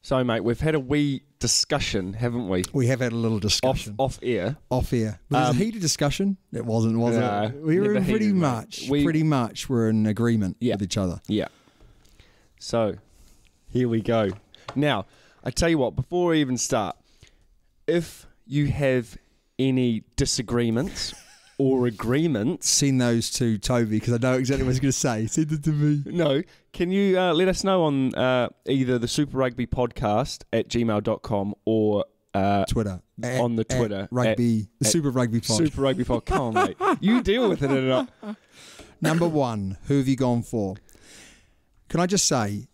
So, mate, we've had a wee discussion, haven't we? We have had a little discussion. Off air. Off air. Was it a heated discussion? It wasn't, was it? We were pretty much we're in agreement with each other. Yeah. So, here we go. Now, I tell you what, before we even start, if you have any disagreements or agreements... Send those to Toby, because I know exactly what he's going to say. Send it to me. No, can you let us know on either the Super Rugby Podcast at gmail.com or... Twitter. On the Twitter. Super Rugby Pod. Super Rugby Pod. Come on, mate. You deal with it or not. Number one, who have you gone for? Can I just say,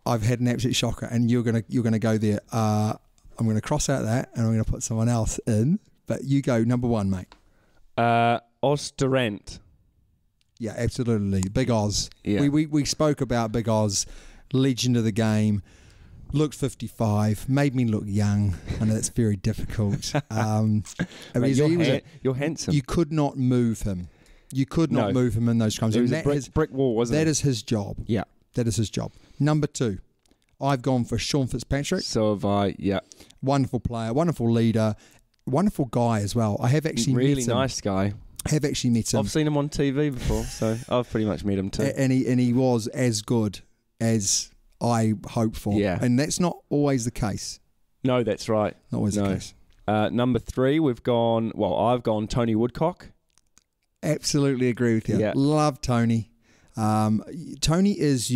I've had an absolute shocker, and you're gonna go there. I'm going to cross out that, and I'm going to put someone else in. But you go number one, mate. Oz Durant. Yeah, absolutely. Big Oz. Yeah. We spoke about Big Oz, legend of the game. Looked 55, made me look young. I know that's very difficult. You're handsome. You could not move him. You could not move him in those times. It was a brick wall, wasn't it? That is his job. Yeah. That is his job. Number two, I've gone for Sean Fitzpatrick. So have I, yeah. Wonderful player, wonderful leader, wonderful guy as well. I have actually met him. Really nice guy. I have actually met him. I've seen him on TV before, so I've pretty much met him too. And he was as good as I hoped for. Yeah. And that's not always the case. No, that's right. Not always the case. Number three, I've gone Tony Woodcock. Absolutely agree with you. Yeah. Love Tony. Tony is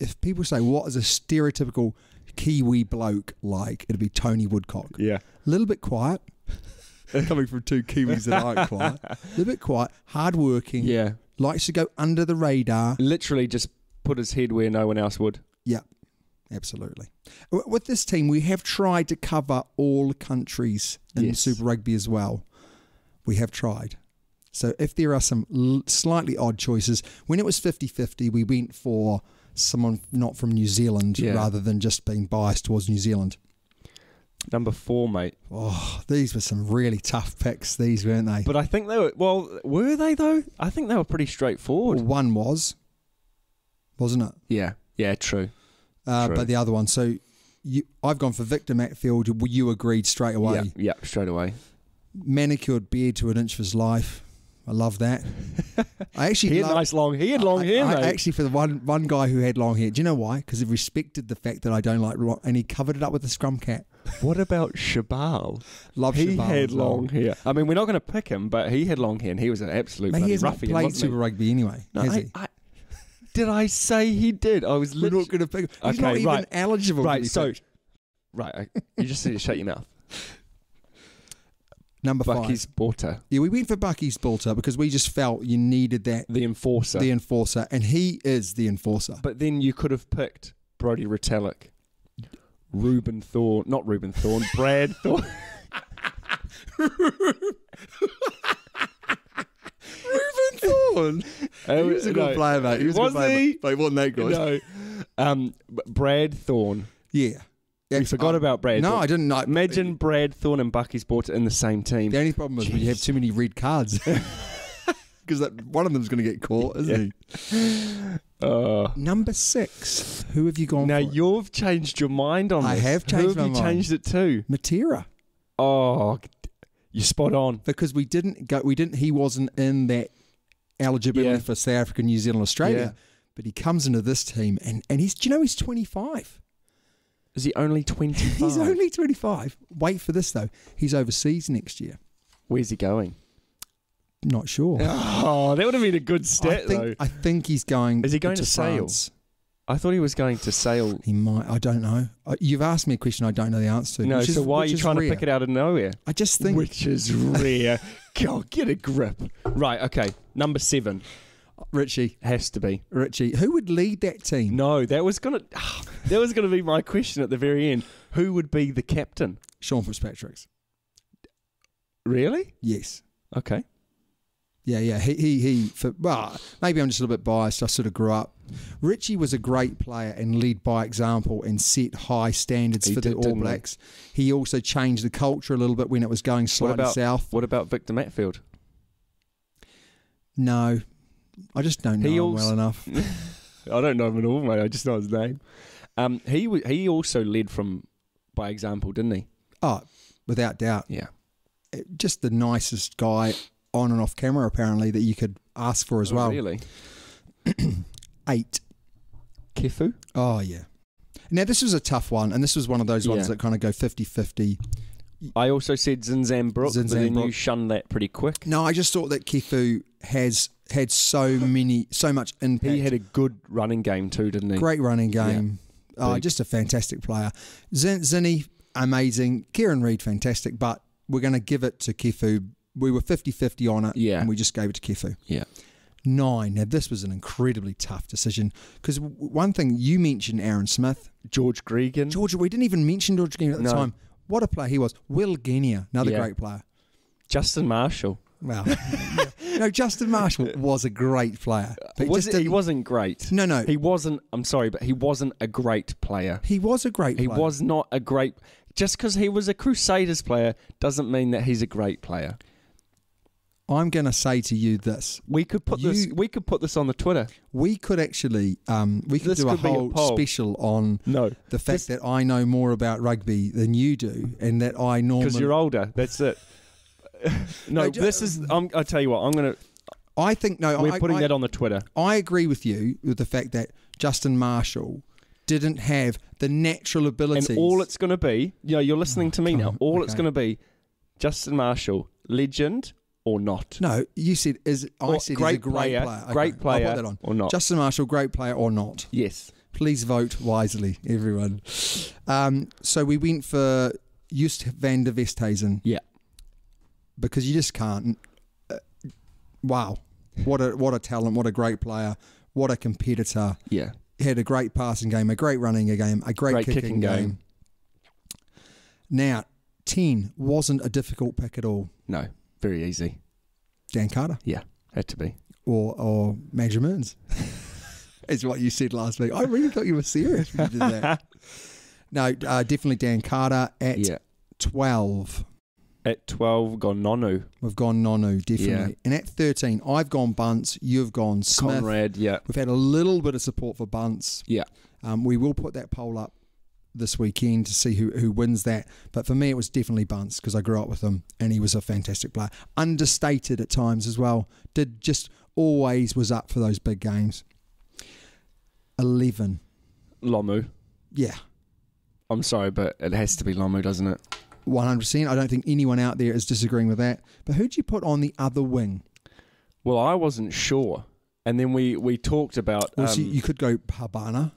if people say, what is a stereotypical Kiwi bloke like, it'd be Tony Woodcock. Yeah. A little bit quiet. Coming from two Kiwis that aren't quiet. A little bit quiet, hard-working. Yeah. Likes to go under the radar. Literally just put his head where no one else would. Yeah, absolutely. With this team, we have tried to cover all countries in Super Rugby as well. We have tried. So if there are some slightly odd choices, when it was 50-50, we went for someone not from New Zealand rather than just being biased towards New Zealand. Number four, mate. Oh, these were some really tough picks, these, weren't they? But I think they were, were they though? I think they were pretty straightforward. Well, one was, wasn't it? Yeah, true. True. But the other one, so I've gone for Victor Matfield. You agreed straight away. Yeah, straight away. Manicured beard to an inch of his life. I love that. He had long hair, mate. Actually, for the one guy who had long hair, do you know why? Because he respected the fact that I don't like long, and he covered it up with a scrum cap. What about Shabal? Love Shabal. He had well. long hair. I mean, we're not going to pick him, but he had long hair, and he was an absolute bloody ruffian. He hasn't played Super Rugby anyway, has he? Did I say he did? I was We're not going to pick him. He's not even eligible. Right, so... Right, you just need to shut your mouth. Number Bucky's 5. Borter. Yeah, we went for Bucky's Borter because we just felt you needed that. The enforcer. The enforcer, and he is the enforcer. But then you could have picked Brodie Retallick, Brad Thorne. Reuben Thorne. He was a good player, mate. He was a good player, but he wasn't that good. No. Brad Thorne. Yeah. You forgot about Brad Thorne. No, I didn't know. Imagine Brad Thorne and Bucky's Borter in the same team. The only problem is when you have too many red cards. Because one of them's going to get caught, isn't he? Number 6. Who have you gone for? Now, you've changed your mind on this. I have changed my mind. Who have you changed it to? Matera. Oh, you're spot on. Because he wasn't in that eligibility for South Africa, New Zealand, Australia. Yeah. But he comes into this team and he's 25. Is he only 25? He's only 25. Wait for this, though. He's overseas next year. Where's he going? Not sure. Oh, that would have been a good stat, though. I think he's going. Is he going to France. sail? I thought he was going to sail. He might. I don't know. You've asked me a question I don't know the answer to. No, so why are you trying to pick it out of nowhere? I just think... Which is rare. God, get a grip. Right, okay. Number 7. Richie. Has to be. Richie. Who would lead that team? No, that was gonna be my question at the very end. Who would be the captain? Sean Fitzpatrick. Really? Yes. Okay. Yeah. Well, maybe I'm just a little bit biased. I sort of grew up. Richie was a great player and led by example and set high standards for the All Blacks. He also changed the culture a little bit when it was going slightly south. What about Victor Matfield? No, I just don't know him well enough. I don't know him at all, mate. I just know his name. He also led by example, didn't he? Oh, without doubt. Yeah. Just the nicest guy on and off camera, apparently, that you could ask for as well. Really? 8. Kefu? Oh, yeah. Now, this was a tough one, and this was one of those ones that kind of go 50-50. I also said Zinzan Brook, but then you shunned that pretty quick. No, I just thought that Kefu has had so much impact. He had a good running game too, didn't he? Great running game. Yeah. Oh, just a fantastic player. Zinny, amazing. Kieran Reid, fantastic. But we're going to give it to Kefu. We were 50-50 on it, and we just gave it to Kefu. Yeah. 9. Now, this was an incredibly tough decision because one thing you mentioned, Aaron Smith. George Gregan. We didn't even mention George Gregan at the time. What a player he was. Will Genia, another great player. Justin Marshall. Well, no, Justin Marshall was a great player. But he wasn't great. No. He wasn't, I'm sorry, but he wasn't a great player. He was a great player. He was not a great... Just because he was a Crusaders player doesn't mean that he's a great player. I'm going to say to you this. We could put this on the Twitter. We could actually do a whole special on the fact that I know more about rugby than you do, and that I normally... Because you're older, that's it. This is... I'll tell you what, I'm going to... I think... No, we're putting that on the Twitter. I agree with you with the fact that Justin Marshall didn't have the natural abilities. And all it's going to be... you're listening to me now. It's going to be Justin Marshall, legend... or not? No, you said he's a great player. Okay, great player I'll put that on. Or not? Justin Marshall, great player or not? Yes. Please vote wisely, everyone. So we went for Just van der Westhuizen. Yeah. Because you just can't. Wow. What a talent, what a great player, what a competitor. Yeah. He had a great passing game, a great running game, a great kicking game. Now, 10 wasn't a difficult pick at all. No. Very easy. Dan Carter. Yeah, had to be. Or Major Mearns. Is what you said last week. I really thought you were serious when you did that. No, definitely Dan Carter at 12. At 12, gone Nonu. We've gone Nonu, definitely. Yeah. And at 13, I've gone Bunce, you've gone Smith. Conrad, yeah. We've had a little bit of support for Bunce. Yeah. We will put that poll up this weekend to see who wins that. But for me, it was definitely Bunce because I grew up with him and he was a fantastic player. Understated at times as well. Always was up for those big games. 11. Lomu. Yeah. I'm sorry, but it has to be Lomu, doesn't it? 100%. I don't think anyone out there is disagreeing with that. But who'd you put on the other wing? Well, I wasn't sure. And then we talked about... So you could go Habana.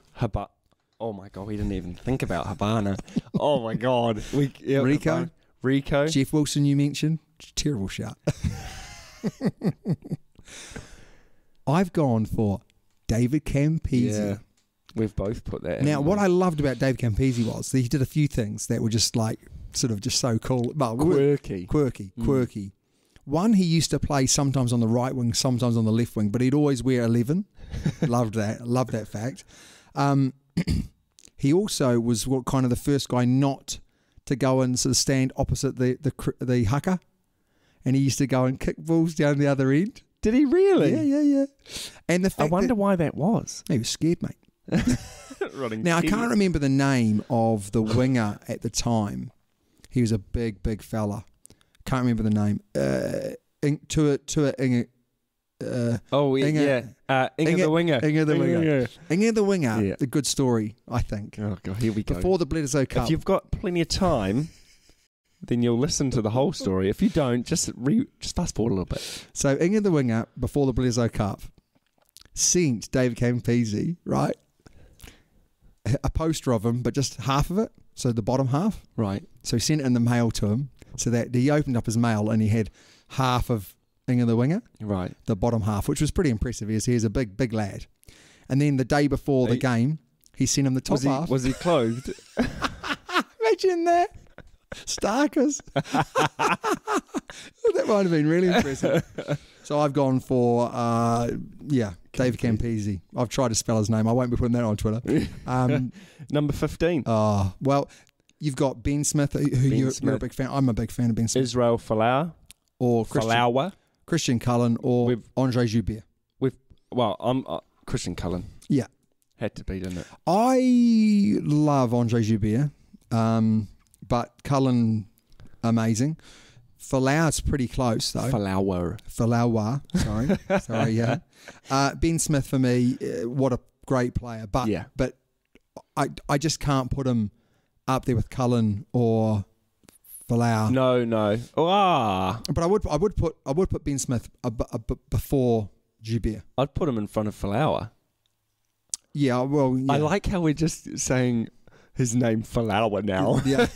Oh my God, we didn't even think about Habana. Oh my God. Rico. Jeff Wilson you mentioned. Terrible shot. I've gone for David Campese. Yeah, we've both put that in. Now, what I loved about David Campese was that he did a few things that were just like, sort of just so cool. Well, quirky. One, he used to play sometimes on the right wing, sometimes on the left wing, but he'd always wear 11. Loved that fact. He also was kind of the first guy not to go and sort of stand opposite the haka, and he used to go and kick balls down the other end. Did he really? Yeah. And the fact I wonder why that was. He was scared, mate. Now, I can't remember the name of the winger at the time. He was a big fella. Can't remember the name. Inge the Winger. Inge the Winger. Yeah. A good story, I think. Oh God, here we go. Before the Bledisloe Cup. If you've got plenty of time, then you'll listen to the whole story. If you don't, just fast forward a little bit. So Inge the Winger, before the Bledisloe Cup, sent David Campese, right, a poster of him, but just half of it, so the bottom half. Right. So he sent it in the mail to him, so that he opened up his mail and he had half of Inge the Winger, right, the bottom half, which was pretty impressive. He's a big lad. And then the day before the game, he sent him the top half. Was he clothed? Imagine that. Starkers. That might have been really impressive. So I've gone for, Dave Campese. I've tried to spell his name. I won't be putting that on Twitter. Number 15. Oh, well, you've got Ben Smith, who you're a big fan. I'm a big fan of Ben Smith. Israel Folau. Or Christian Cullen or Andre Joubert. I'm Christian Cullen. Yeah. Had to be, didn't it? I love Andre Joubert, but Cullen, amazing. Falau's pretty close, though. Folau, sorry, yeah. Ben Smith, for me, what a great player. But I just can't put him up there with Cullen or Folau. No. But I would put Ben Smith before Joubert. I'd put him in front of Folau. Yeah, well, yeah. I like how we're just saying his name Folau now. Yeah.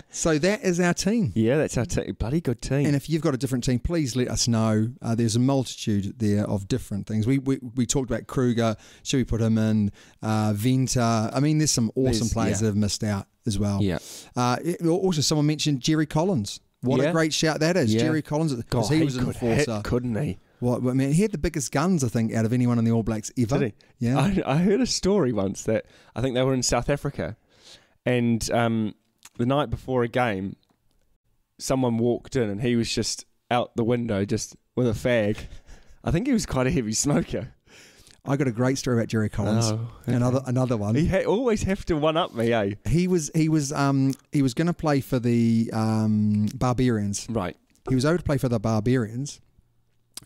So that is our team. Yeah, that's our team. Bloody good team. And if you've got a different team, please let us know. There's a multitude there of different things. We talked about Kruger. Should we put him in? Venter. I mean, there's some awesome players that have missed out as well. Yeah. Also, someone mentioned Jerry Collins. What a great shout that is. Jerry Collins. Because he was an enforcer. Couldn't he? I mean, he had the biggest guns, I think, out of anyone in the All Blacks ever. Did he? Yeah. I heard a story once that I think they were in South Africa, and the night before a game, someone walked in and he was just out the window just with a fag. I think he was quite a heavy smoker. I got a great story about Jerry Collins. Oh, okay. Another one. He always have to one up me, eh? He was going to play for the Barbarians. Right. He was over to play for the Barbarians,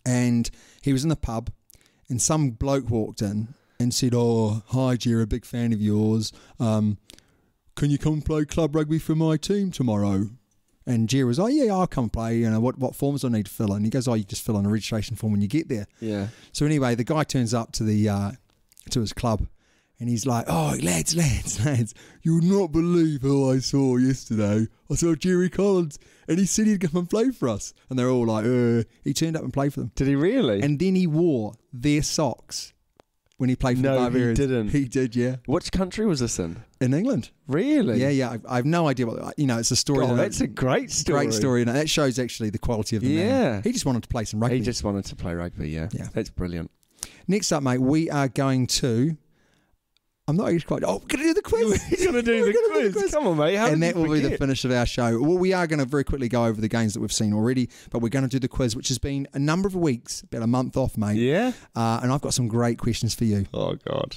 and he was in the pub, and some bloke walked in and said, "Oh, hi, Jerry, a big fan of yours. Can you come play club rugby for my team tomorrow?" And Jerry was, "Oh yeah, I'll come play. You know, what forms do I need to fill in?" He goes, "Oh, you just fill in a registration form when you get there." Yeah. So anyway, the guy turns up to to his club, and he's like, "Oh, lads, you would not believe who I saw yesterday. I saw Jerry Collins, and he said he'd come and play for us." And they're all like, He turned up and played for them. Did he really? And then he wore their socks when he played for the Barbarians. No, he didn't. He did, yeah. Which country was this in? In England. Really? Yeah. I have no idea what, it's a story. Oh, that's a great story. Great story. And that shows actually the quality of the man. He just wanted to play some rugby. He just wanted to play rugby, yeah. That's brilliant. Next up, mate, we are going to... I'm not actually quite... Oh, we're going to do the quiz. We're going to do the quiz. Come on, mate. And that will be the finish of our show. Well, we are going to very quickly go over the games that we've seen already, but we're going to do the quiz, which has been a number of weeks, about a month off, mate. Yeah? And I've got some great questions for you. Oh, God.